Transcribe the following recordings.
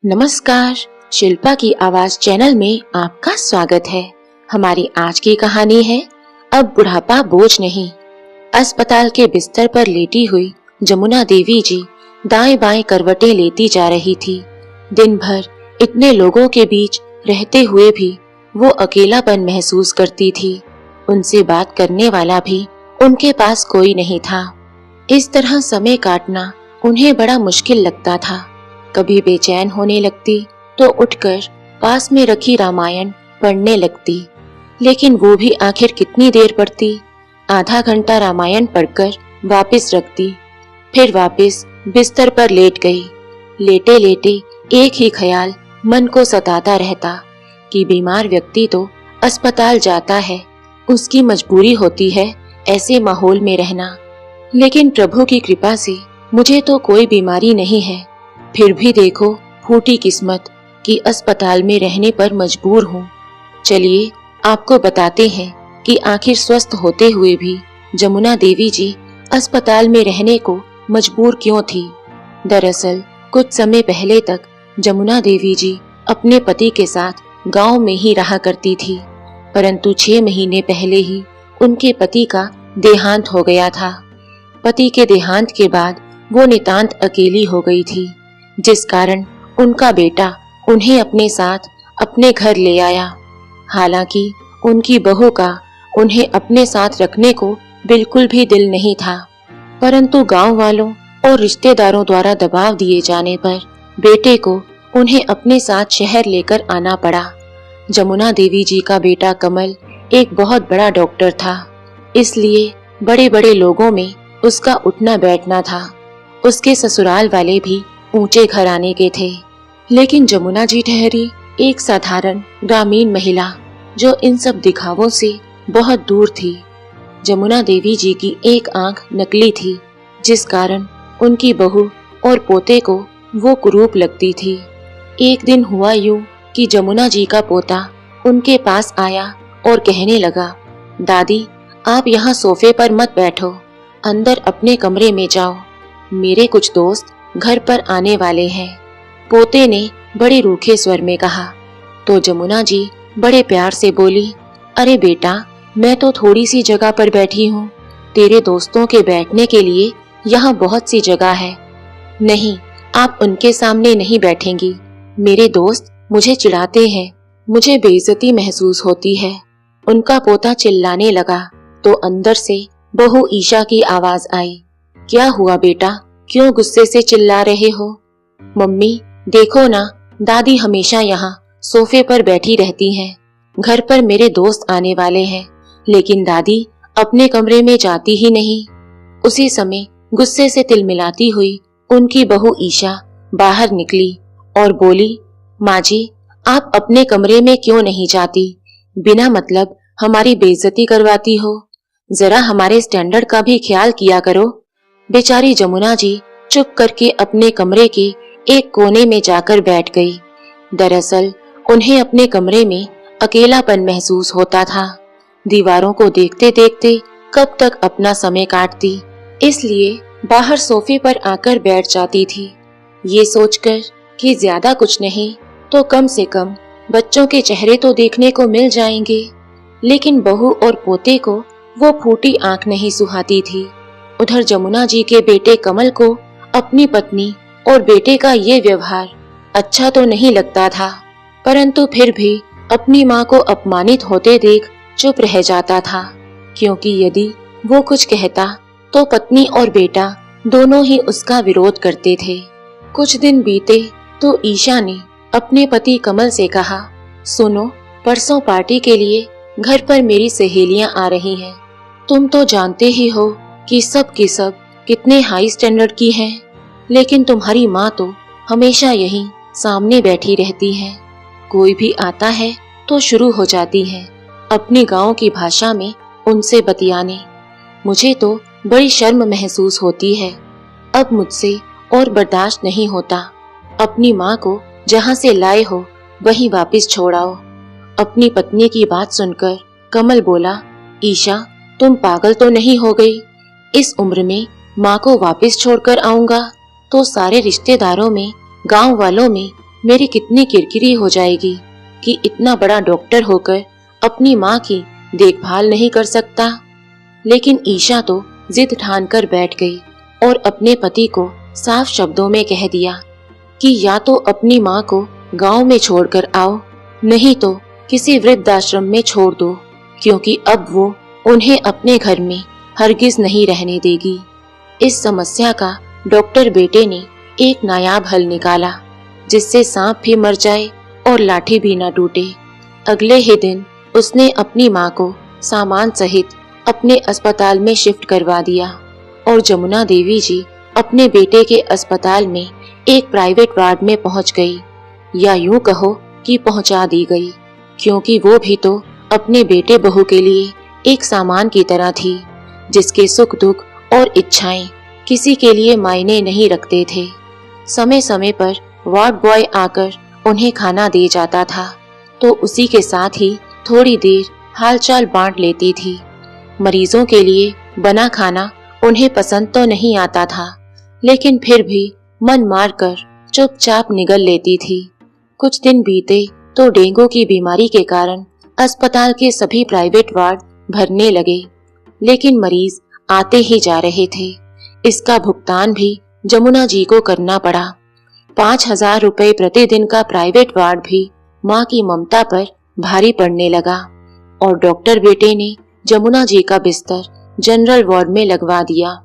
नमस्कार, शिल्पा की आवाज चैनल में आपका स्वागत है। हमारी आज की कहानी है अब बुढ़ापा बोझ नहीं। अस्पताल के बिस्तर पर लेटी हुई जमुना देवी जी दाएं बाएं करवटें लेती जा रही थी। दिन भर इतने लोगों के बीच रहते हुए भी वो अकेलापन महसूस करती थी। उनसे बात करने वाला भी उनके पास कोई नहीं था। इस तरह समय काटना उन्हें बड़ा मुश्किल लगता था। कभी बेचैन होने लगती तो उठकर पास में रखी रामायण पढ़ने लगती, लेकिन वो भी आखिर कितनी देर पढ़ती। आधा घंटा रामायण पढ़कर वापस रखती, फिर वापस बिस्तर पर लेट गई। लेटे लेटे एक ही ख्याल मन को सताता रहता कि बीमार व्यक्ति तो अस्पताल जाता है, उसकी मजबूरी होती है ऐसे माहौल में रहना, लेकिन प्रभु की कृपा से मुझे तो कोई बीमारी नहीं है। फिर भी देखो फूटी किस्मत कि अस्पताल में रहने पर मजबूर हूँ। चलिए आपको बताते हैं कि आखिर स्वस्थ होते हुए भी जमुना देवी जी अस्पताल में रहने को मजबूर क्यों थी। दरअसल कुछ समय पहले तक जमुना देवी जी अपने पति के साथ गांव में ही रहा करती थी, परंतु 6 महीने पहले ही उनके पति का देहांत हो गया था। पति के देहांत के बाद वो नितांत अकेली हो गई थी, जिस कारण उनका बेटा उन्हें अपने साथ अपने घर ले आया। हालांकि उनकी बहू का उन्हें अपने साथ रखने को बिल्कुल भी दिल नहीं था, परंतु गांव वालों और रिश्तेदारों द्वारा दबाव दिए जाने पर बेटे को उन्हें अपने साथ शहर लेकर आना पड़ा। जमुना देवी जी का बेटा कमल एक बहुत बड़ा डॉक्टर था, इसलिए बड़े बड़े लोगों में उसका उठना बैठना था। उसके ससुराल वाले भी ऊंचे घराने के थे, लेकिन जमुना जी ठहरी एक साधारण ग्रामीण महिला जो इन सब दिखावों से बहुत दूर थी। जमुना देवी जी की एक आंख नकली थी, जिस कारण उनकी बहू और पोते को वो कुरूप लगती थी। एक दिन हुआ यूं कि जमुना जी का पोता उनके पास आया और कहने लगा, दादी आप यहाँ सोफे पर मत बैठो, अंदर अपने कमरे में जाओ, मेरे कुछ दोस्त घर पर आने वाले हैं। पोते ने बड़े रूखे स्वर में कहा तो जमुना जी बड़े प्यार से बोली, अरे बेटा मैं तो थोड़ी सी जगह पर बैठी हूँ, तेरे दोस्तों के बैठने के लिए यहाँ बहुत सी जगह है। नहीं, आप उनके सामने नहीं बैठेंगी, मेरे दोस्त मुझे चिढ़ाते हैं, मुझे बेइज्जती महसूस होती है। उनका पोता चिल्लाने लगा तो अंदर से बहू ईशा की आवाज आई, क्या हुआ बेटा, क्यों गुस्से से चिल्ला रहे हो? मम्मी देखो ना, दादी हमेशा यहाँ सोफे पर बैठी रहती हैं। घर पर मेरे दोस्त आने वाले हैं, लेकिन दादी अपने कमरे में जाती ही नहीं। उसी समय गुस्से से तिलमिलाती हुई उनकी बहू ईशा बाहर निकली और बोली, माँ जी आप अपने कमरे में क्यों नहीं जाती? बिना मतलब हमारी बेइज्जती करवाती हो, जरा हमारे स्टैंडर्ड का भी ख्याल किया करो। बेचारी जमुना जी चुप करके अपने कमरे के एक कोने में जाकर बैठ गई। दरअसल उन्हें अपने कमरे में अकेलापन महसूस होता था। दीवारों को देखते देखते कब तक अपना समय काटती, इसलिए बाहर सोफे पर आकर बैठ जाती थी, ये सोचकर कि ज्यादा कुछ नहीं तो कम से कम बच्चों के चेहरे तो देखने को मिल जाएंगे। लेकिन बहू और पोते को वो फूटी आंख नहीं सुहाती थी। उधर जमुना जी के बेटे कमल को अपनी पत्नी और बेटे का ये व्यवहार अच्छा तो नहीं लगता था, परंतु फिर भी अपनी माँ को अपमानित होते देख चुप रह जाता था, क्योंकि यदि वो कुछ कहता तो पत्नी और बेटा दोनों ही उसका विरोध करते थे। कुछ दिन बीते तो ईशा ने अपने पति कमल से कहा, सुनो परसों पार्टी के लिए घर पर मेरी सहेलियां आ रही हैं, तुम तो जानते ही हो कि सब की सब कितने हाई स्टैंडर्ड की हैं, लेकिन तुम्हारी माँ तो हमेशा यहीं सामने बैठी रहती है, कोई भी आता है तो शुरू हो जाती है अपनी गांव की भाषा में उनसे बतियाने। मुझे तो बड़ी शर्म महसूस होती है, अब मुझसे और बर्दाश्त नहीं होता। अपनी माँ को जहाँ से लाए हो वहीं वापस छोड़ाओ। अपनी पत्नी की बात सुनकर कमल बोला, ईशा तुम पागल तो नहीं हो गई? इस उम्र में माँ को वापस छोड़कर आऊंगा तो सारे रिश्तेदारों में गांव वालों में मेरी कितनी किरकिरी हो जाएगी कि इतना बड़ा डॉक्टर होकर अपनी माँ की देखभाल नहीं कर सकता। लेकिन ईशा तो जिद ठान कर बैठ गई और अपने पति को साफ शब्दों में कह दिया कि या तो अपनी माँ को गांव में छोड़कर आओ, नहीं तो किसी वृद्धाश्रम में छोड़ दो, क्योंकि अब वो उन्हें अपने घर में हरगिज नहीं रहने देगी। इस समस्या का डॉक्टर बेटे ने एक नायाब हल निकाला, जिससे सांप भी मर जाए और लाठी भी न टूटे। अगले ही दिन उसने अपनी माँ को सामान सहित अपने अस्पताल में शिफ्ट करवा दिया और जमुना देवी जी अपने बेटे के अस्पताल में एक प्राइवेट वार्ड में पहुंच गई, या यूं कहो कि पहुंचा दी गई, क्योंकि वो भी तो अपने बेटे बहू के लिए एक सामान की तरह थी, जिसके सुख दुख और इच्छाएं किसी के लिए मायने नहीं रखते थे। समय समय पर वार्ड बॉय आकर उन्हें खाना दे जाता था, तो उसी के साथ ही थोड़ी देर हालचाल बांट लेती थी। मरीजों के लिए बना खाना उन्हें पसंद तो नहीं आता था, लेकिन फिर भी मन मारकर चुपचाप निगल लेती थी। कुछ दिन बीते तो डेंगू की बीमारी के कारण अस्पताल के सभी प्राइवेट वार्ड भरने लगे, लेकिन मरीज आते ही जा रहे थे। इसका भुगतान भी जमुना जी को करना पड़ा। 5,000 रुपए प्रतिदिन का प्राइवेट वार्ड भी माँ की ममता पर भारी पड़ने लगा और डॉक्टर बेटे ने जमुना जी का बिस्तर जनरल वार्ड में लगवा दिया।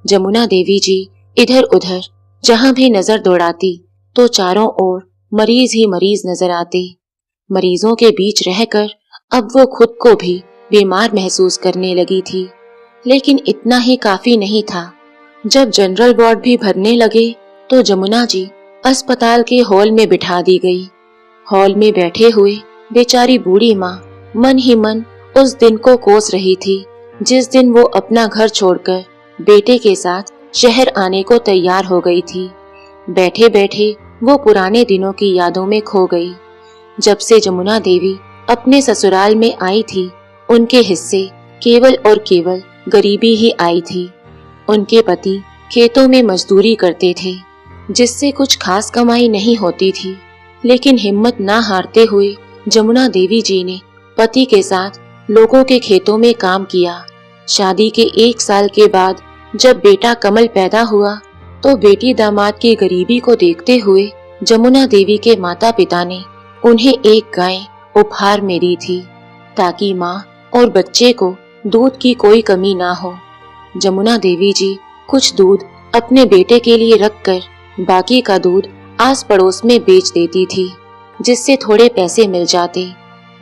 जमुना देवी जी इधर उधर जहाँ भी नजर दौड़ाती तो चारों ओर मरीज ही मरीज नजर आते। मरीजों के बीच रहकर अब वो खुद को भी बीमार महसूस करने लगी थी, लेकिन इतना ही काफी नहीं था। जब जनरल वार्ड भी भरने लगे तो जमुना जी अस्पताल के हॉल में बिठा दी गई। हॉल में बैठे हुए बेचारी बूढ़ी माँ मन ही मन उस दिन को कोस रही थी जिस दिन वो अपना घर छोड़कर बेटे के साथ शहर आने को तैयार हो गई थी। बैठे बैठे वो पुराने दिनों की यादों में खो गई। जब से जमुना देवी अपने ससुराल में आई थी, उनके हिस्से केवल और केवल गरीबी ही आई थी। उनके पति खेतों में मजदूरी करते थे, जिससे कुछ खास कमाई नहीं होती थी, लेकिन हिम्मत ना हारते हुए जमुना देवी जी ने पति के साथ लोगों के खेतों में काम किया। शादी के 1 साल के बाद जब बेटा कमल पैदा हुआ तो बेटी दामाद की गरीबी को देखते हुए जमुना देवी के माता पिता ने उन्हें एक गाय उपहार में दी थी, ताकि माँ और बच्चे को दूध की कोई कमी ना हो। जमुना देवी जी कुछ दूध अपने बेटे के लिए रखकर बाकी का दूध आस पड़ोस में बेच देती थी, जिससे थोड़े पैसे मिल जाते।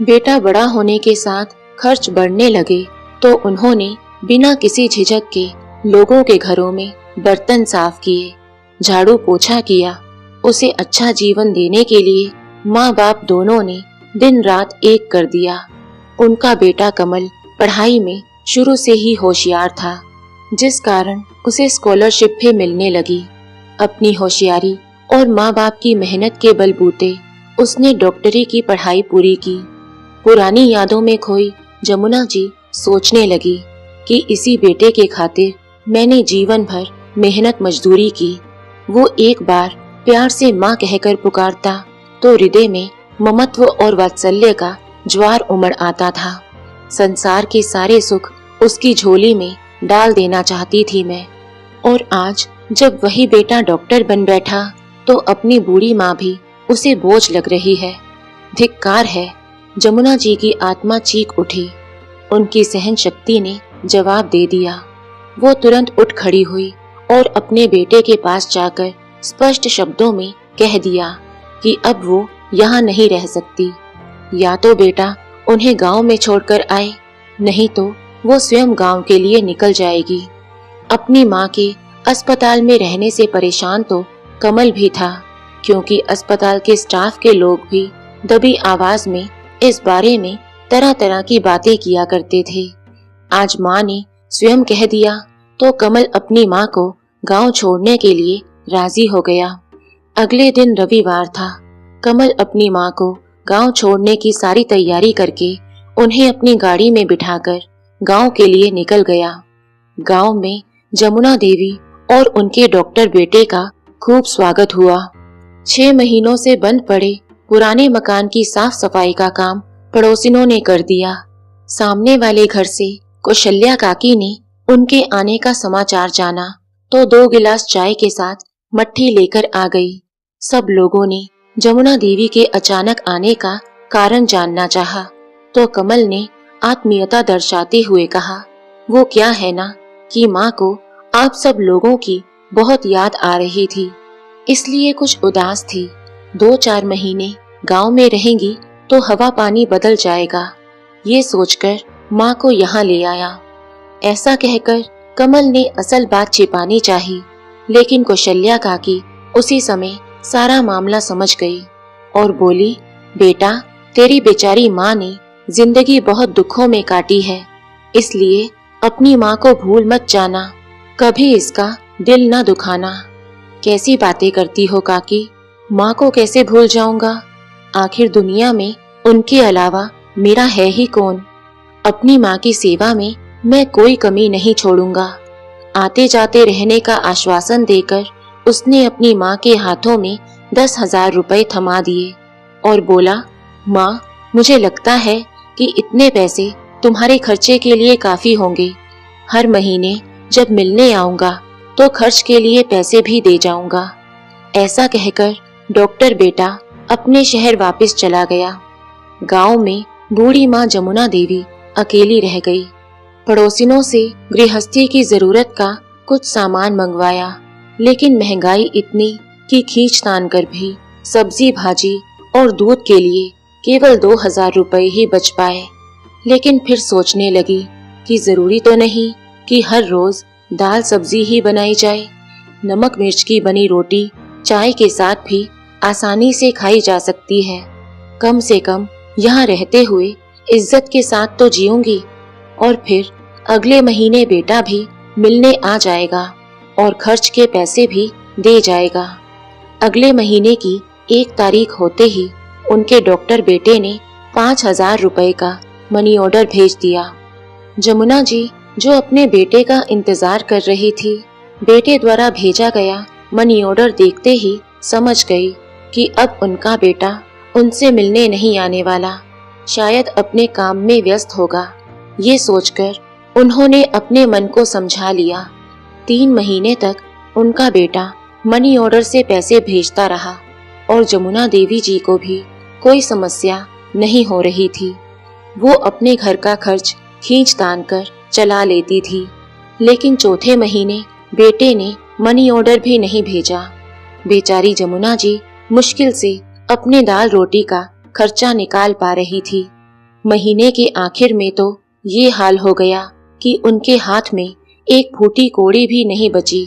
बेटा बड़ा होने के साथ खर्च बढ़ने लगे तो उन्होंने बिना किसी झिझक के लोगों के घरों में बर्तन साफ किए, झाड़ू पोछा किया। उसे अच्छा जीवन देने के लिए माँ बाप दोनों ने दिन रात एक कर दिया। उनका बेटा कमल पढ़ाई में शुरू से ही होशियार था, जिस कारण उसे स्कॉलरशिप भी मिलने लगी। अपनी होशियारी और माँ बाप की मेहनत के बलबूते उसने डॉक्टरी की पढ़ाई पूरी की। पुरानी यादों में खोई जमुना जी सोचने लगी कि इसी बेटे के खातिर मैंने जीवन भर मेहनत मजदूरी की। वो एक बार प्यार से माँ कहकर पुकारता तो हृदय में ममत्व और वात्सल्य का ज्वार उमड़ आता था। संसार के सारे सुख उसकी झोली में डाल देना चाहती थी मैं। और आज जब वही बेटा डॉक्टर बन बैठा तो अपनी बूढ़ी माँ भी उसे बोझ लग रही है। धिक्कार है। जमुना जी की आत्मा चीख उठी। उनकी सहन शक्ति ने जवाब दे दिया। वो तुरंत उठ खड़ी हुई और अपने बेटे के पास जाकर स्पष्ट शब्दों में कह दिया कि अब वो यहाँ नहीं रह सकती। या तो बेटा उन्हें गांव में छोड़कर आए, नहीं तो वो स्वयं गांव के लिए निकल जाएगी। अपनी माँ के अस्पताल में रहने से परेशान तो कमल भी था, क्योंकि अस्पताल के स्टाफ के लोग भी दबी आवाज में इस बारे में तरह तरह की बातें किया करते थे। आज माँ ने स्वयं कह दिया तो कमल अपनी माँ को गांव छोड़ने के लिए राजी हो गया। अगले दिन रविवार था। कमल अपनी माँ को गांव छोड़ने की सारी तैयारी करके उन्हें अपनी गाड़ी में बिठाकर गांव के लिए निकल गया। गांव में जमुना देवी और उनके डॉक्टर बेटे का खूब स्वागत हुआ। 6 महीनों से बंद पड़े पुराने मकान की साफ सफाई का काम पड़ोसिनों ने कर दिया। सामने वाले घर से कौशल्या काकी ने उनके आने का समाचार जाना तो 2 गिलास चाय के साथ मट्ठी लेकर आ गई। सब लोगों ने जमुना देवी के अचानक आने का कारण जानना चाहा, तो कमल ने आत्मीयता दर्शाते हुए कहा, वो क्या है ना कि माँ को आप सब लोगों की बहुत याद आ रही थी, इसलिए कुछ उदास थी। 2-4 महीने गांव में रहेंगी तो हवा पानी बदल जाएगा, ये सोचकर माँ को यहाँ ले आया। ऐसा कहकर कमल ने असल बात छिपानी चाही, लेकिन कौशल्या काकी उसी समय सारा मामला समझ गई और बोली, बेटा, तेरी बेचारी माँ ने जिंदगी बहुत दुखों में काटी है, इसलिए अपनी माँ को भूल मत जाना, कभी इसका दिल न दुखाना। कैसी बातें करती हो काकी, माँ को कैसे भूल जाऊंगा? आखिर दुनिया में उनके अलावा मेरा है ही कौन? अपनी माँ की सेवा में मैं कोई कमी नहीं छोड़ूंगा। आते जाते रहने का आश्वासन देकर उसने अपनी माँ के हाथों में 10,000 रुपए थमा दिए और बोला, माँ, मुझे लगता है कि इतने पैसे तुम्हारे खर्चे के लिए काफी होंगे। हर महीने जब मिलने आऊंगा तो खर्च के लिए पैसे भी दे जाऊंगा। ऐसा कहकर डॉक्टर बेटा अपने शहर वापस चला गया। गांव में बूढ़ी माँ जमुना देवी अकेली रह गई। पड़ोसिनों से गृहस्थी की जरूरत का कुछ सामान मंगवाया, लेकिन महंगाई इतनी कि खींच-तान कर भी सब्जी भाजी और दूध के लिए केवल 2,000 रुपए ही बच पाए। लेकिन फिर सोचने लगी कि जरूरी तो नहीं कि हर रोज दाल सब्जी ही बनाई जाए। नमक मिर्च की बनी रोटी चाय के साथ भी आसानी से खाई जा सकती है। कम से कम यहाँ रहते हुए इज्जत के साथ तो जीऊंगी। और फिर अगले महीने बेटा भी मिलने आ जाएगा और खर्च के पैसे भी दे जाएगा। अगले महीने की 1 तारीख होते ही उनके डॉक्टर बेटे ने 5,000 रुपए का मनी ऑर्डर भेज दिया। जमुना जी, जो अपने बेटे का इंतजार कर रही थी, बेटे द्वारा भेजा गया मनी ऑर्डर देखते ही समझ गई कि अब उनका बेटा उनसे मिलने नहीं आने वाला, शायद अपने काम में व्यस्त होगा। ये सोचकर उन्होंने अपने मन को समझा लिया। 3 महीने तक उनका बेटा मनी ऑर्डर से पैसे भेजता रहा और जमुना देवी जी को भी कोई समस्या नहीं हो रही थी। वो अपने घर का खर्च खींच तान कर चला लेती थी। लेकिन चौथे महीने बेटे ने मनी ऑर्डर भी नहीं भेजा। बेचारी जमुना जी मुश्किल से अपने दाल रोटी का खर्चा निकाल पा रही थी। महीने के आखिर में तो ये हाल हो गया कि उनके हाथ में एक फूटी कौड़ी भी नहीं बची।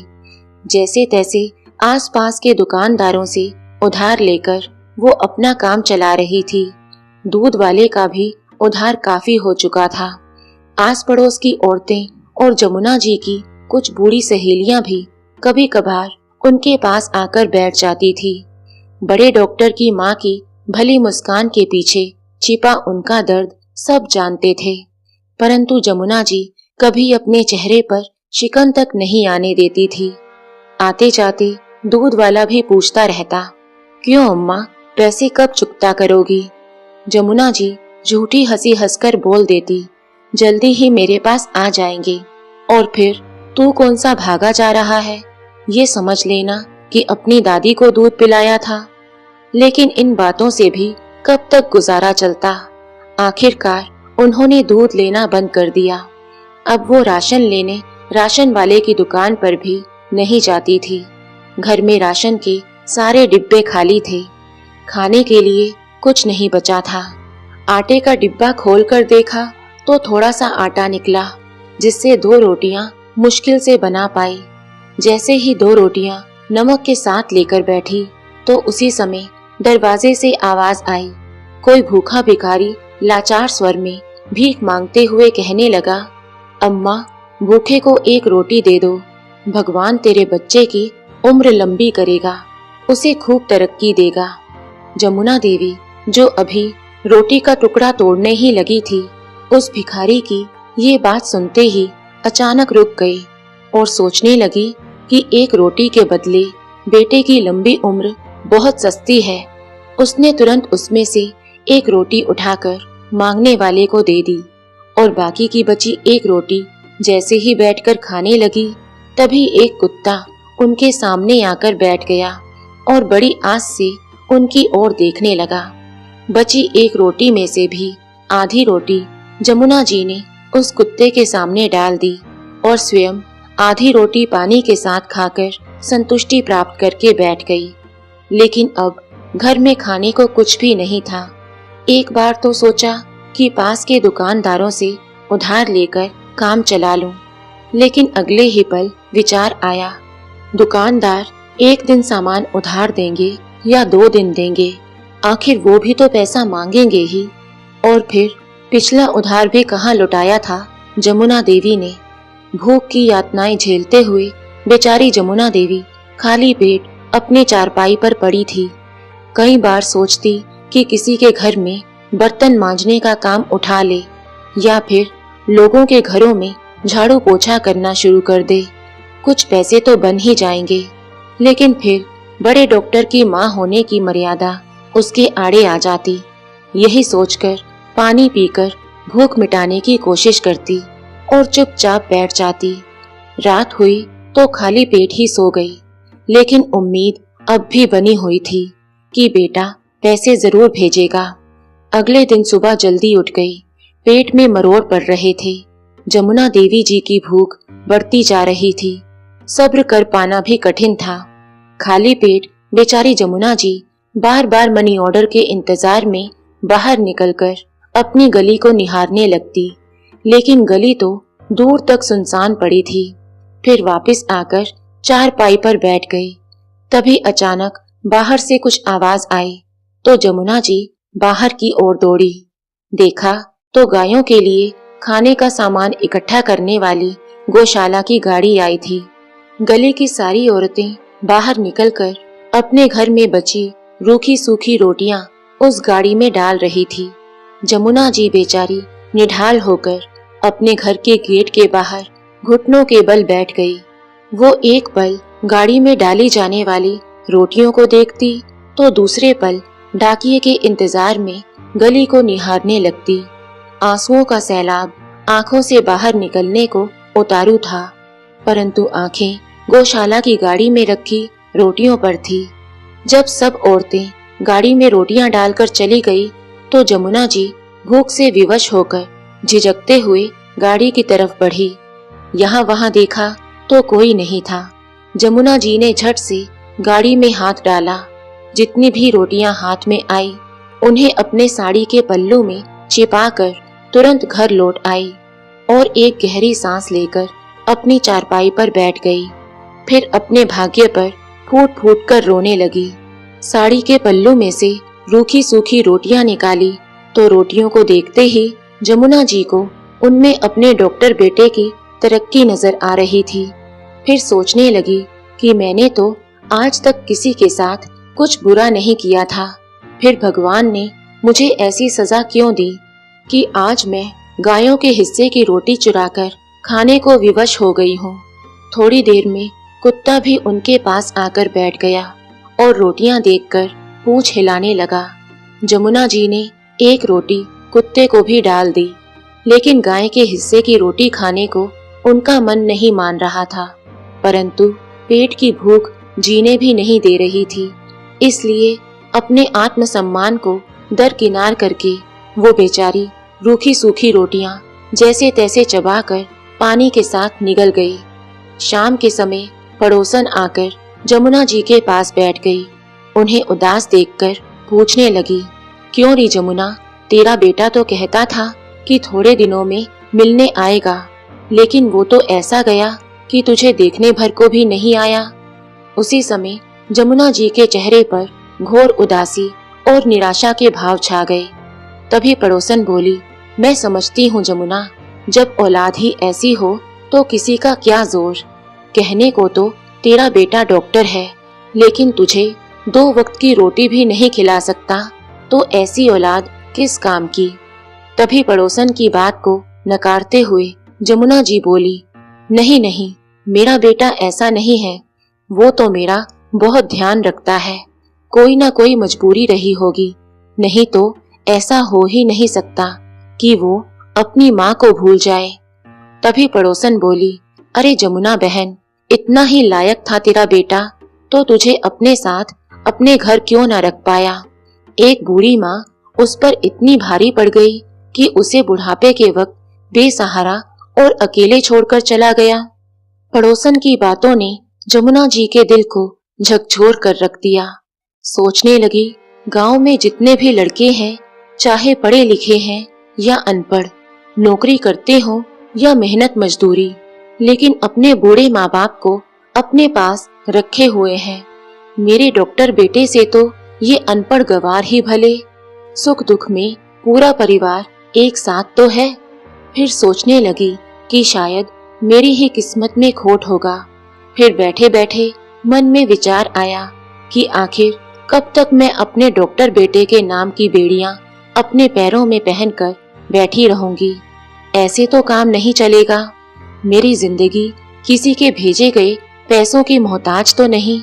जैसे तैसे आसपास के दुकानदारों से उधार लेकर वो अपना काम चला रही थी। दूध वाले का भी उधार काफी हो चुका था। आस पड़ोस की औरतें और जमुना जी की कुछ बूढ़ी सहेलियां भी कभी कभार उनके पास आकर बैठ जाती थी। बड़े डॉक्टर की माँ की भली मुस्कान के पीछे छिपा उनका दर्द सब जानते थे, परंतु जमुना जी कभी अपने चेहरे पर शिकन तक नहीं आने देती थी। आते जाते दूध वाला भी पूछता रहता, क्यों अम्मा, पैसे कब चुकता करोगी? जमुना जी झूठी हंसी हंसकर बोल देती, जल्दी ही मेरे पास आ जाएंगे। और फिर तू कौन सा भागा जा रहा है, ये समझ लेना कि अपनी दादी को दूध पिलाया था। लेकिन इन बातों से भी कब तक गुजारा चलता। आखिरकार उन्होंने दूध लेना बंद कर दिया। अब वो राशन लेने राशन वाले की दुकान पर भी नहीं जाती थी। घर में राशन के सारे डिब्बे खाली थे। खाने के लिए कुछ नहीं बचा था। आटे का डिब्बा खोलकर देखा तो थोड़ा सा आटा निकला, जिससे 2 रोटियां मुश्किल से बना पाई। जैसे ही 2 रोटियां नमक के साथ लेकर बैठी तो उसी समय दरवाजे से आवाज आई। कोई भूखा भिखारी लाचार स्वर में भीख मांगते हुए कहने लगा, अम्मा, भूखे को 1 रोटी दे दो, भगवान तेरे बच्चे की उम्र लंबी करेगा, उसे खूब तरक्की देगा। जमुना देवी, जो अभी रोटी का टुकड़ा तोड़ने ही लगी थी, उस भिखारी की ये बात सुनते ही अचानक रुक गई और सोचने लगी कि 1 रोटी के बदले बेटे की लंबी उम्र बहुत सस्ती है। उसने तुरंत उसमें से एक रोटी उठाकर मांगने वाले को दे दी और बाकी की बची एक रोटी जैसे ही बैठकर खाने लगी, तभी एक कुत्ता उनके सामने आकर बैठ गया और बड़ी आस से उनकी ओर देखने लगा। बची एक रोटी में से भी आधी रोटी जमुना जी ने उस कुत्ते के सामने डाल दी और स्वयं आधी रोटी पानी के साथ खाकर संतुष्टि प्राप्त करके बैठ गई। लेकिन अब घर में खाने को कुछ भी नहीं था। एक बार तो सोचा कि पास के दुकानदारों से उधार लेकर काम चला लूं, लेकिन अगले ही पल विचार आया, दुकानदार एक दिन सामान उधार देंगे या 2 दिन देंगे, आखिर वो भी तो पैसा मांगेंगे ही। और फिर पिछला उधार भी कहाँ लौटाया था जमुना देवी ने। भूख की यातनाएं झेलते हुए बेचारी जमुना देवी खाली पेट अपने चारपाई पर पड़ी थी। कई बार सोचती कि किसी के घर में बर्तन मांजने का काम उठा ले या फिर लोगों के घरों में झाड़ू पोछा करना शुरू कर दे, कुछ पैसे तो बन ही जाएंगे। लेकिन फिर बड़े डॉक्टर की मां होने की मर्यादा उसके आड़े आ जाती। यही सोचकर पानी पीकर भूख मिटाने की कोशिश करती और चुपचाप बैठ जाती। रात हुई तो खाली पेट ही सो गई, लेकिन उम्मीद अब भी बनी हुई थी कि बेटा पैसे जरूर भेजेगा। अगले दिन सुबह जल्दी उठ गई। पेट में मरोड़ पड़ रहे थे। जमुना देवी जी की भूख बढ़ती जा रही थी। सब्र कर पाना भी कठिन था। खाली पेट बेचारी जमुना जी बार बार मनी ऑर्डर के इंतजार में बाहर निकलकर अपनी गली को निहारने लगती, लेकिन गली तो दूर तक सुनसान पड़ी थी। फिर वापस आकर चारपाई पर बैठ गई। तभी अचानक बाहर से कुछ आवाज आई तो जमुना जी बाहर की ओर दौड़ी। देखा तो गायों के लिए खाने का सामान इकट्ठा करने वाली गौशाला की गाड़ी आई थी। गली की सारी औरतें बाहर निकलकर अपने घर में बची रूखी सूखी रोटियां उस गाड़ी में डाल रही थी। जमुना जी बेचारी निढाल होकर अपने घर के गेट के बाहर घुटनों के बल बैठ गई। वो एक पल गाड़ी में डाली जाने वाली रोटियों को देखती तो दूसरे पल डाकिये के इंतजार में गली को निहारने लगती। आंसुओं का सैलाब आंखों से बाहर निकलने को उतारू था, परंतु आंखें गौशाला की गाड़ी में रखी रोटियों पर थी। जब सब औरतें गाड़ी में रोटियां डालकर चली गई तो जमुना जी भूख से विवश होकर झिझकते हुए गाड़ी की तरफ बढ़ी। यहाँ वहाँ देखा तो कोई नहीं था। जमुना जी ने झट से गाड़ी में हाथ डाला। जितनी भी रोटियां हाथ में आई उन्हें अपने साड़ी के पल्लू में छिपाकर तुरंत घर लौट आई और एक गहरी सांस लेकर अपनी चारपाई पर बैठ गई। फिर अपने भाग्य पर फूट फूट कर रोने लगी। साड़ी के पल्लू में से रूखी सूखी रोटियां निकाली तो रोटियों को देखते ही जमुना जी को उनमें अपने डॉक्टर बेटे की तरक्की नजर आ रही थी। फिर सोचने लगी कि मैंने तो आज तक किसी के साथ कुछ बुरा नहीं किया था, फिर भगवान ने मुझे ऐसी सजा क्यों दी कि आज मैं गायों के हिस्से की रोटी चुराकर खाने को विवश हो गई हूँ। थोड़ी देर में कुत्ता भी उनके पास आकर बैठ गया और रोटियां देखकर पूंछ हिलाने लगा। जमुना जी ने एक रोटी कुत्ते को भी डाल दी, लेकिन गाय के हिस्से की रोटी खाने को उनका मन नहीं मान रहा था, परंतु पेट की भूख जीने भी नहीं दे रही थी। इसलिए अपने आत्मसम्मान को दरकिनार करके वो बेचारी रूखी सूखी रोटियां जैसे तैसे चबाकर पानी के साथ निगल गई। शाम के समय पड़ोसन आकर जमुना जी के पास बैठ गई। उन्हें उदास देखकर पूछने लगी, क्यों री जमुना, तेरा बेटा तो कहता था कि थोड़े दिनों में मिलने आएगा, लेकिन वो तो ऐसा गया कि तुझे देखने भर को भी नहीं आया। उसी समय जमुना जी के चेहरे पर घोर उदासी और निराशा के भाव छा गए। तभी पड़ोसन बोली, मैं समझती हूँ जमुना, जब औलाद ही ऐसी हो तो किसी का क्या जोर। कहने को तो तेरा बेटा डॉक्टर है, लेकिन तुझे 2 वक्त की रोटी भी नहीं खिला सकता, तो ऐसी औलाद किस काम की। तभी पड़ोसन की बात को नकारते हुए जमुना जी बोली, नहीं नहीं, मेरा बेटा ऐसा नहीं है, वो तो मेरा बहुत ध्यान रखता है। कोई ना कोई मजबूरी रही होगी, नहीं तो ऐसा हो ही नहीं सकता कि वो अपनी माँ को भूल जाए। तभी पड़ोसन बोली, अरे जमुना बहन, इतना ही लायक था तेरा बेटा तो तुझे अपने साथ अपने घर क्यों न रख पाया। एक बूढ़ी माँ उस पर इतनी भारी पड़ गई कि उसे बुढ़ापे के वक्त बेसहारा और अकेले छोड़कर चला गया। पड़ोसन की बातों ने जमुना जी के दिल को झकझोर कर रख दिया। सोचने लगी, गांव में जितने भी लड़के हैं, चाहे पढ़े लिखे हैं या अनपढ़, नौकरी करते हो या मेहनत मजदूरी, लेकिन अपने बूढ़े माँ बाप को अपने पास रखे हुए हैं। मेरे डॉक्टर बेटे से तो ये अनपढ़ गवार ही भले। सुख दुख में पूरा परिवार एक साथ तो है। फिर सोचने लगी कि शायद मेरी ही किस्मत में खोट होगा। फिर बैठे बैठे मन में विचार आया कि आखिर कब तक मैं अपने डॉक्टर बेटे के नाम की बेड़ियां अपने पैरों में पहनकर बैठी रहूंगी। ऐसे तो काम नहीं चलेगा। मेरी जिंदगी किसी के भेजे गए पैसों की मोहताज तो नहीं।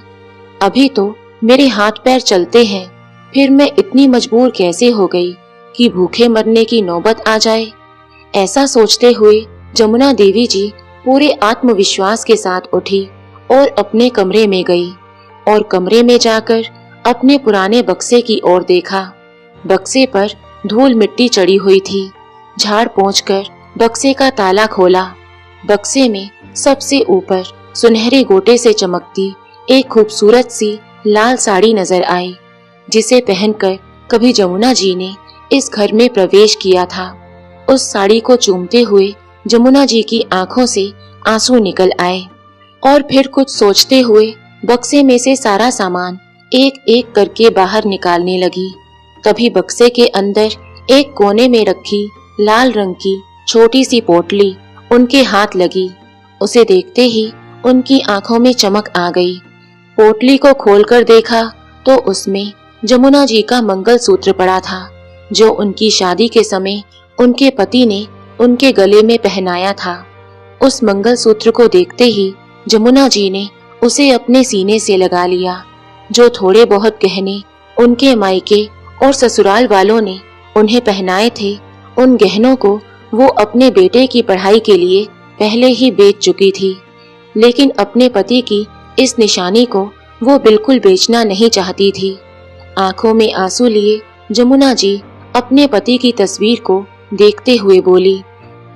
अभी तो मेरे हाथ पैर चलते हैं, फिर मैं इतनी मजबूर कैसे हो गई कि भूखे मरने की नौबत आ जाए। ऐसा सोचते हुए जमुना देवी जी पूरे आत्मविश्वास के साथ उठी और अपने कमरे में गई और कमरे में जाकर अपने पुराने बक्से की ओर देखा। बक्से पर धूल मिट्टी चढ़ी हुई थी। झाड़ पोंछकर बक्से का ताला खोला। बक्से में सबसे ऊपर सुनहरे गोटे से चमकती एक खूबसूरत सी लाल साड़ी नजर आई, जिसे पहनकर कभी जमुना जी ने इस घर में प्रवेश किया था। उस साड़ी को चूमते हुए जमुना जी की आंखों से आंसू निकल आए और फिर कुछ सोचते हुए बक्से में से सारा सामान एक एक करके बाहर निकालने लगी। तभी बक्से के अंदर एक कोने में रखी लाल रंग की छोटी सी पोटली उनके हाथ लगी। उसे देखते ही उनकी आंखों में चमक आ गई। पोटली को खोलकर देखा तो उसमें जमुना जी का मंगलसूत्र पड़ा था, जो उनकी शादी के समय उनके पति ने उनके गले में पहनाया था। उस मंगलसूत्र को देखते ही जमुना जी ने उसे अपने सीने से लगा लिया। जो थोड़े बहुत गहने उनके मायके और ससुराल वालों ने उन्हें पहनाए थे, उन गहनों को वो अपने बेटे की पढ़ाई के लिए पहले ही बेच चुकी थी, लेकिन अपने पति की इस निशानी को वो बिल्कुल बेचना नहीं चाहती थी। आंखों में आंसू लिए जमुना जी अपने पति की तस्वीर को देखते हुए बोली,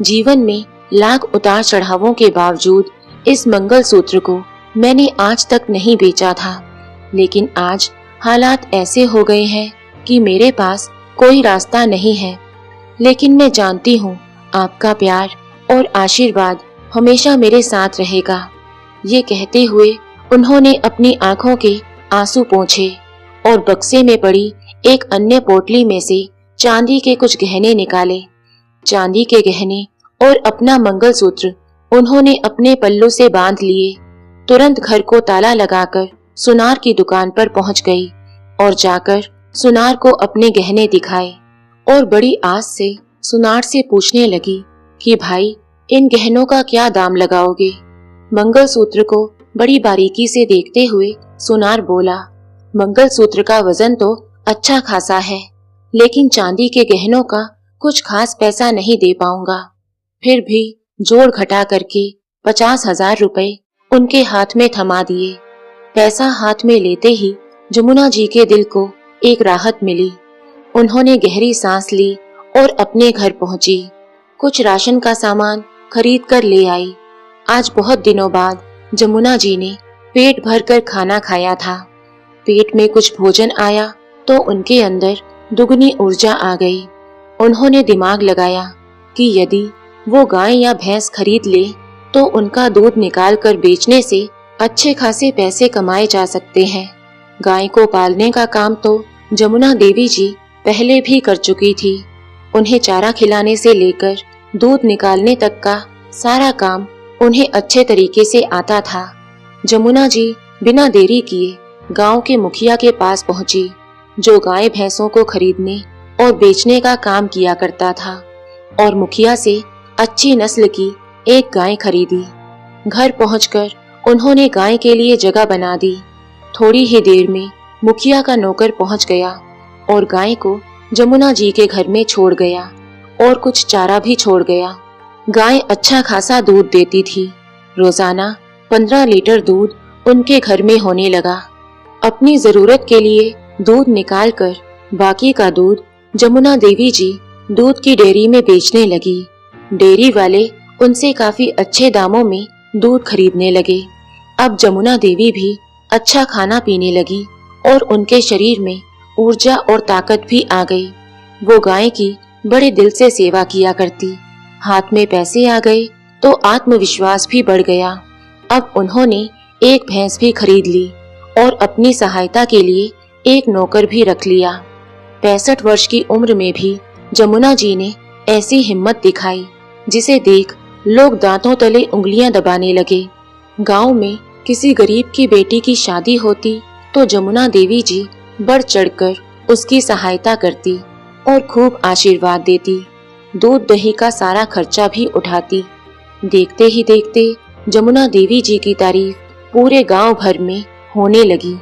जीवन में लाख उतार चढ़ावों के बावजूद इस मंगलसूत्र को मैंने आज तक नहीं बेचा था, लेकिन आज हालात ऐसे हो गए हैं कि मेरे पास कोई रास्ता नहीं है। लेकिन मैं जानती हूँ आपका प्यार और आशीर्वाद हमेशा मेरे साथ रहेगा। ये कहते हुए उन्होंने अपनी आंखों के आंसू पोंछे और बक्से में पड़ी एक अन्य पोटली में से चांदी के कुछ गहने निकाले। चांदी के गहने और अपना मंगलसूत्र उन्होंने अपने पल्लू से बांध लिए। तुरंत घर को ताला लगाकर सुनार की दुकान पर पहुंच गई और जाकर सुनार को अपने गहने दिखाए और बड़ी आस से सुनार से पूछने लगी कि भाई, इन गहनों का क्या दाम लगाओगे। मंगलसूत्र को बड़ी बारीकी से देखते हुए सुनार बोला, मंगलसूत्र का वजन तो अच्छा खासा है, लेकिन चांदी के गहनों का कुछ खास पैसा नहीं दे पाऊंगा। फिर भी जोड़ घटा करके 50,000 रुपए उनके हाथ में थमा दिए। पैसा हाथ में लेते ही जमुना जी के दिल को एक राहत मिली। उन्होंने गहरी सांस ली और अपने घर पहुंची। कुछ राशन का सामान खरीद कर ले आई। आज बहुत दिनों बाद जमुना जी ने पेट भर कर खाना खाया था। पेट में कुछ भोजन आया तो उनके अंदर दुगनी ऊर्जा आ गई। उन्होंने दिमाग लगाया कि यदि वो गाय या भैंस खरीद ले तो उनका दूध निकाल कर बेचने से अच्छे खासे पैसे कमाए जा सकते हैं। गाय को पालने का काम तो जमुना देवी जी पहले भी कर चुकी थी। उन्हें चारा खिलाने से लेकर दूध निकालने तक का सारा काम उन्हें अच्छे तरीके से आता था। जमुना जी बिना देरी किए गांव के मुखिया के पास पहुंची, जो गाय भैंसों को खरीदने और बेचने का काम किया करता था, और मुखिया से अच्छी नस्ल की एक गाय खरीदी। घर पहुंचकर उन्होंने गाय के लिए जगह बना दी। थोड़ी ही देर में मुखिया का नौकर पहुंच गया और गाय को जमुना जी के घर में छोड़ गया और कुछ चारा भी छोड़ गया। गाय अच्छा खासा दूध देती थी। रोजाना 15 लीटर दूध उनके घर में होने लगा। अपनी जरूरत के लिए दूध निकालकर बाकी का दूध जमुना देवी जी दूध की डेयरी में बेचने लगी। डेयरी वाले उनसे काफी अच्छे दामों में दूध खरीदने लगे। अब जमुना देवी भी अच्छा खाना पीने लगी और उनके शरीर में ऊर्जा और ताकत भी आ गई। वो गाय की बड़े दिल से सेवा किया करती। हाथ में पैसे आ गए तो आत्मविश्वास भी बढ़ गया। अब उन्होंने एक भैंस भी खरीद ली और अपनी सहायता के लिए एक नौकर भी रख लिया। 65 वर्ष की उम्र में भी जमुना जी ने ऐसी हिम्मत दिखाई जिसे देख लोग दांतों तले उंगलियां दबाने लगे। गांव में किसी गरीब की बेटी की शादी होती तो जमुना देवी जी बढ़ चढ़कर उसकी सहायता करती और खूब आशीर्वाद देती। दूध दही का सारा खर्चा भी उठाती। देखते ही देखते जमुना देवी जी की तारीफ पूरे गांव भर में होने लगी।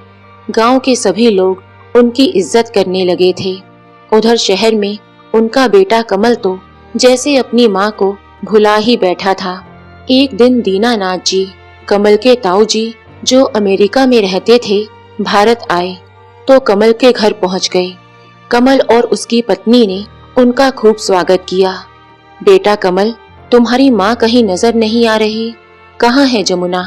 गांव के सभी लोग उनकी इज्जत करने लगे थे। उधर शहर में उनका बेटा कमल तो जैसे अपनी माँ को भुला ही बैठा था। एक दिन दीनानाथ जी कमल के ताऊ जी जो अमेरिका में रहते थे भारत आए तो कमल के घर पहुंच गए। कमल और उसकी पत्नी ने उनका खूब स्वागत किया। बेटा कमल, तुम्हारी माँ कहीं नजर नहीं आ रही, कहाँ है जमुना?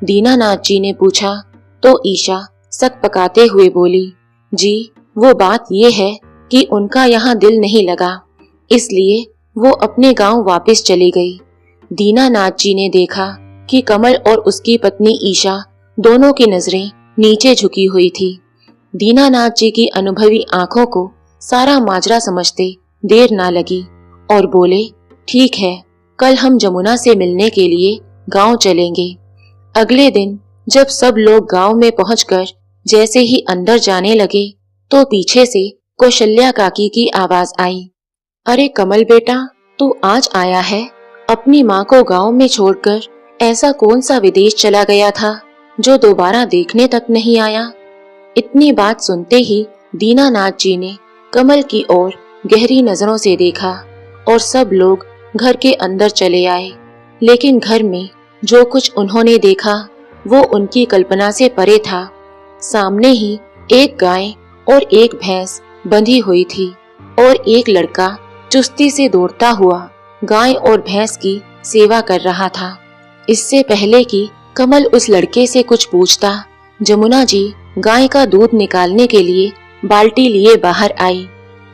दीनानाथ जी ने पूछा तो ईशा सक पकाते हुए बोली, जी वो बात ये है कि उनका यहाँ दिल नहीं लगा, इसलिए वो अपने गांव वापस चली गई। दीनानाथ जी ने देखा कि कमल और उसकी पत्नी ईशा दोनों की नजरें नीचे झुकी हुई थी। दीनानाथ जी की अनुभवी आंखों को सारा माजरा समझते देर ना लगी और बोले, ठीक है, कल हम जमुना से मिलने के लिए गांव चलेंगे। अगले दिन जब सब लोग गांव में पहुंचकर जैसे ही अंदर जाने लगे तो पीछे से कौशल्या काकी की आवाज आई, अरे कमल बेटा, तू आज आया है? अपनी माँ को गांव में छोड़कर ऐसा कौन सा विदेश चला गया था जो दोबारा देखने तक नहीं आया? इतनी बात सुनते ही दीनानाथ जी ने कमल की ओर गहरी नजरों से देखा और सब लोग घर के अंदर चले आए। लेकिन घर में जो कुछ उन्होंने देखा वो उनकी कल्पना से परे था। सामने ही एक गाय और एक भैंस बंधी हुई थी और एक लड़का चुस्ती से दौड़ता हुआ गाय और भैंस की सेवा कर रहा था। इससे पहले कि कमल उस लड़के से कुछ पूछता, जमुना जी गाय का दूध निकालने के लिए बाल्टी लिए बाहर आई।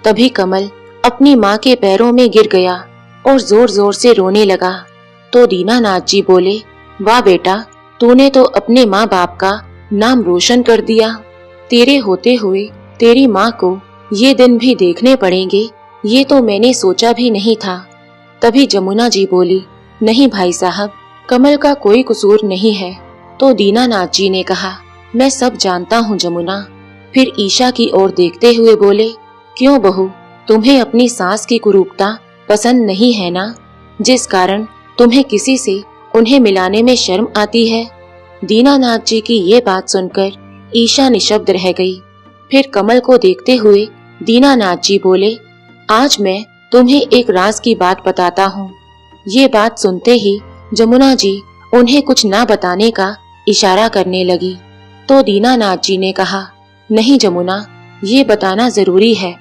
तभी कमल अपनी माँ के पैरों में गिर गया और जोर जोर से रोने लगा। तो दीनानाथ जी बोले, वाह बेटा, तूने तो अपने माँ बाप का नाम रोशन कर दिया। तेरे होते हुए तेरी माँ को ये दिन भी देखने पड़ेंगे, ये तो मैंने सोचा भी नहीं था। तभी जमुना जी बोली, नहीं भाई साहब, कमल का कोई कसूर नहीं है। तो दीनानाथ जी ने कहा, मैं सब जानता हूँ जमुना। फिर ईशा की ओर देखते हुए बोले, क्यों बहू, तुम्हें अपनी सास की कुरूपता पसंद नहीं है ना, जिस कारण तुम्हें किसी से उन्हें मिलाने में शर्म आती है? दीनानाथ जी की ये बात सुनकर ईशा निशब्द रह गई। फिर कमल को देखते हुए दीनानाथ जी बोले, आज मैं तुम्हें एक राज की बात बताता हूँ। ये बात सुनते ही जमुना जी उन्हें कुछ ना बताने का इशारा करने लगी। तो दीनानाथ जी ने कहा, नहीं जमुना, ये बताना जरूरी है।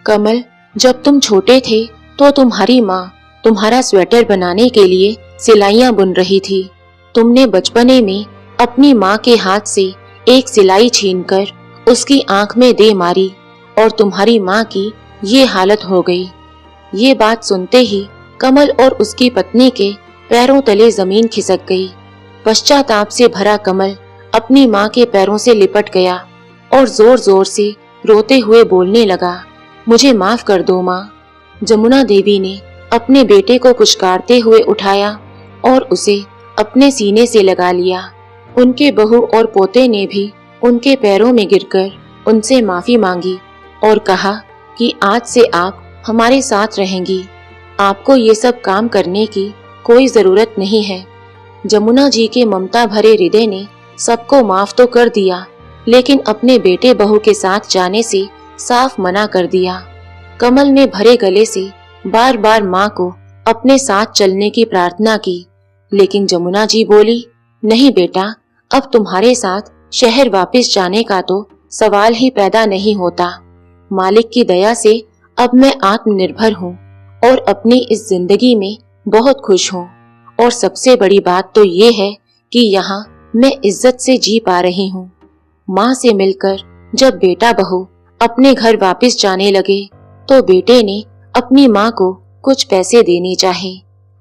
कमल, जब तुम छोटे थे तो तुम्हारी माँ तुम्हारा स्वेटर बनाने के लिए सिलाइयाँ बुन रही थी। तुमने बचपने में अपनी माँ के हाथ से एक सिलाई छीनकर उसकी आंख में दे मारी और तुम्हारी माँ की ये हालत हो गई। ये बात सुनते ही कमल और उसकी पत्नी के पैरों तले जमीन खिसक गई। पश्चाताप से भरा कमल अपनी माँ के पैरों से लिपट गया और जोर जोर से रोते हुए बोलने लगा, मुझे माफ कर दो माँ। जमुना देवी ने अपने बेटे को पुचकारते हुए उठाया और उसे अपने सीने से लगा लिया। उनके बहू और पोते ने भी उनके पैरों में गिरकर उनसे माफी मांगी और कहा कि आज से आप हमारे साथ रहेंगी, आपको ये सब काम करने की कोई जरूरत नहीं है। जमुना जी के ममता भरे हृदय ने सबको माफ तो कर दिया, लेकिन अपने बेटे बहू के साथ जाने से साफ मना कर दिया। कमल ने भरे गले से बार बार माँ को अपने साथ चलने की प्रार्थना की, लेकिन जमुना जी बोली, नहीं बेटा, अब तुम्हारे साथ शहर वापस जाने का तो सवाल ही पैदा नहीं होता। मालिक की दया से अब मैं आत्मनिर्भर हूँ और अपनी इस जिंदगी में बहुत खुश हूँ। और सबसे बड़ी बात तो ये है कि यहाँ मैं इज्जत से जी पा रही हूँ। माँ से मिलकर जब बेटा बहू अपने घर वापस जाने लगे तो बेटे ने अपनी माँ को कुछ पैसे देने चाहे।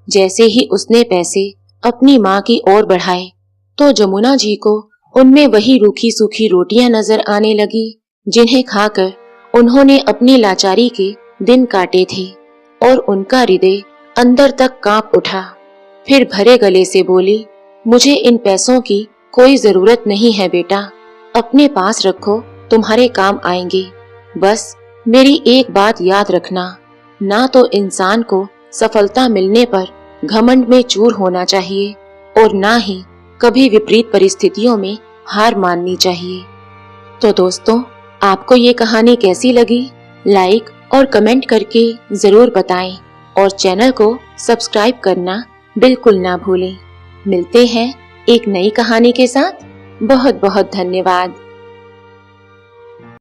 जैसे ही उसने पैसे अपनी माँ की ओर बढ़ाए तो जमुना जी को उनमें वही रूखी सूखी रोटियां नजर आने लगी जिन्हें खाकर उन्होंने अपनी लाचारी के दिन काटे थे, और उनका हृदय अंदर तक कांप उठा। फिर भरे गले से बोली, मुझे इन पैसों की कोई जरूरत नहीं है बेटा, अपने पास रखो, तुम्हारे काम आएंगे। बस मेरी एक बात याद रखना, ना तो इंसान को सफलता मिलने पर घमंड में चूर होना चाहिए और ना ही कभी विपरीत परिस्थितियों में हार माननी चाहिए। तो दोस्तों, आपको ये कहानी कैसी लगी? लाइक और कमेंट करके जरूर बताएं और चैनल को सब्सक्राइब करना बिल्कुल ना भूलें। मिलते हैं एक नई कहानी के साथ। बहुत बहुत धन्यवाद।